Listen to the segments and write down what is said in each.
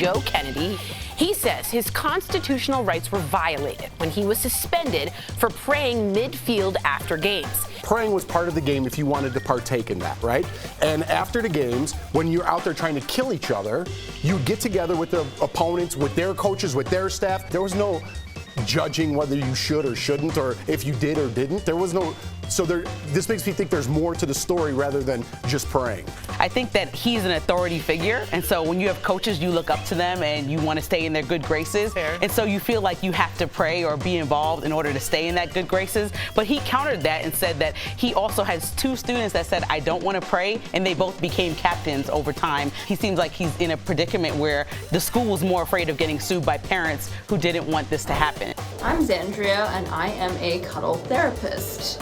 Joe Kennedy. He says his constitutional rights were violated when he was suspended for praying midfield after games. Praying was part of the game if you wanted to partake in that, right? And after the games, when you're out there trying to kill each other, you get together with the opponents, with their coaches, with their staff. There was no judging whether you should or shouldn't, or if you did or didn't. There was no. So this makes me think there's more to the story rather than just praying. I think that he's an authority figure, and so when you have coaches, you look up to them and you want to stay in their good graces. Fair. And so you feel like you have to pray or be involved in order to stay in that good graces. But he countered that and said that he also has 2 students that said, I don't want to pray, and they both became captains over time. He seems like he's in a predicament where the school was more afraid of getting sued by parents who didn't want this to happen. I'm Xandria, and I am a cuddle therapist.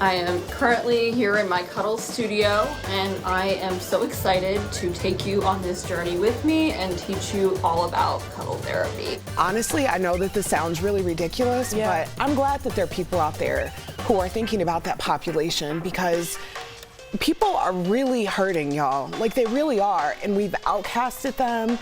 I am currently here in my cuddle studio, and I am so excited to take you on this journey with me and teach you all about cuddle therapy. Honestly, I know that this sounds really ridiculous, but I'm glad that there are people out there who are thinking about that population, because people are really hurting, y'all. Like, they really are, and we've outcasted them.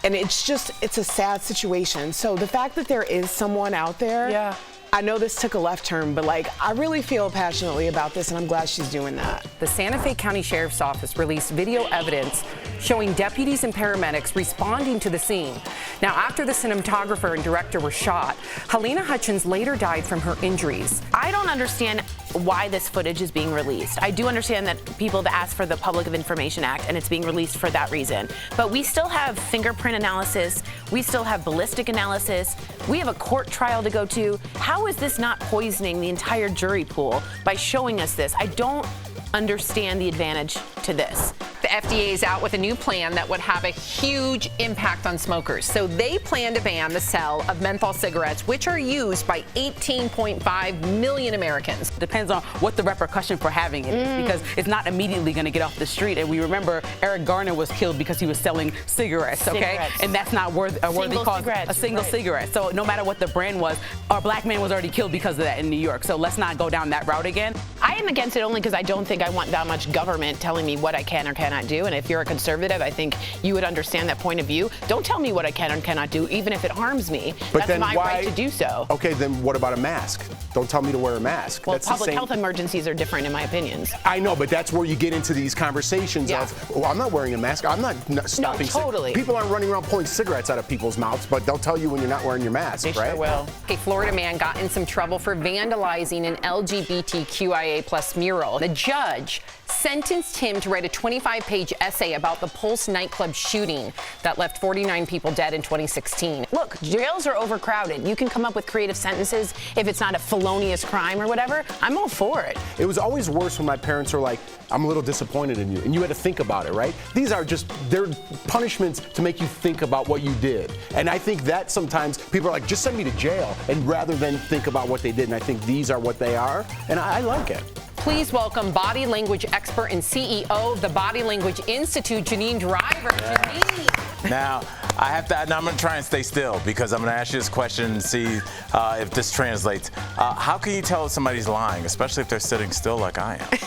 And it's a sad situation. So the fact that there is someone out there, I know this took a left turn, but like, I really feel passionately about this, and I'm glad she's doing that. The Santa Fe County Sheriff's Office released video evidence showing deputies and paramedics responding to the scene. Now, after the cinematographer and director were shot, Helena Hutchins later died from her injuries. I don't understand why this footage is being released. I do understand that people have asked for the Public of Information Act, and it's being released for that reason. But we still have fingerprint analysis. We still have ballistic analysis. We have a court trial to go to. How is this not poisoning the entire jury pool by showing us this? I don't understand the advantage to this. The FDA is out with a new plan that would have a huge impact on smokers. So they plan to ban the sale of menthol cigarettes, which are used by 18.5 million Americans. Depends on what the repercussion for having it is, because it's not immediately going to get off the street. And we remember Eric Garner was killed because he was selling cigarettes, okay? And that's not a worthy cause, a single cigarette. So no matter what the brand was, a black man was already killed because of that in New York. So let's not go down that route again. I am against it only because I don't think I want that much government telling me what I can or cannot do. And if you're a conservative, I think you would understand that point of view. Don't tell me what I can or cannot do, even if it harms me. But that's my right to do so. Okay, then what about a mask? Don't tell me to wear a mask. Well, that's public health emergencies are different in my opinions. I know, but that's where you get into these conversations of, oh, I'm not wearing a mask. I'm not stopping. No, totally. People aren't running around pulling cigarettes out of people's mouths, but they'll tell you when you're not wearing your mask, They right? sure will. A Florida man got in some trouble for vandalizing an LGBTQIA+ mural. The judge sentenced him to write a 25-page essay about the Pulse nightclub shooting that left 49 people dead in 2016. Look, jails are overcrowded. You can come up with creative sentences if it's not a felonious crime or whatever. I'm all for it. It was always worse when my parents were like, I'm a little disappointed in you. And you had to think about it, right? These are they're punishments to make you think about what you did. And I think that sometimes people are like, just send me to jail, and rather than think about what they did. And I think these are what they are. And I like it. Please welcome body language expert and CEO of the Body Language Institute, Janine Driver. Janine. Now, I'm going to try and stay still, because I'm going to ask you this question and see if this translates. How can you tell if somebody's lying, especially if they're sitting still like I am?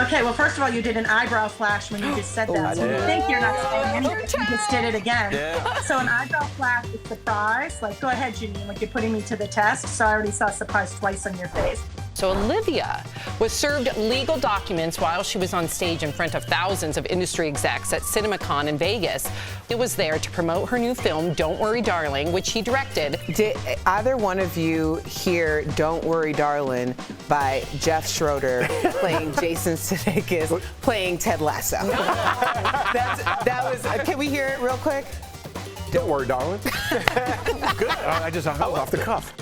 Okay, well, first of all, you did an eyebrow flash when you just said that. So you think you're not saying anything. You just did it again. Yeah. So an eyebrow flash is surprise. Like, go ahead, Janine, like you're putting me to the test. So I already saw surprise twice on your face. So Olivia was served legal documents while she was on stage in front of thousands of industry execs at CinemaCon in Vegas. It was there to promote her new film, Don't Worry, Darling, which she directed. Did either one of you hear Don't Worry, Darling by Jeff Schroeder playing Jason Sudeikis, playing Ted Lasso? That was, can we hear it real quick? Don't worry, darling. Good. I just hung off the cuff.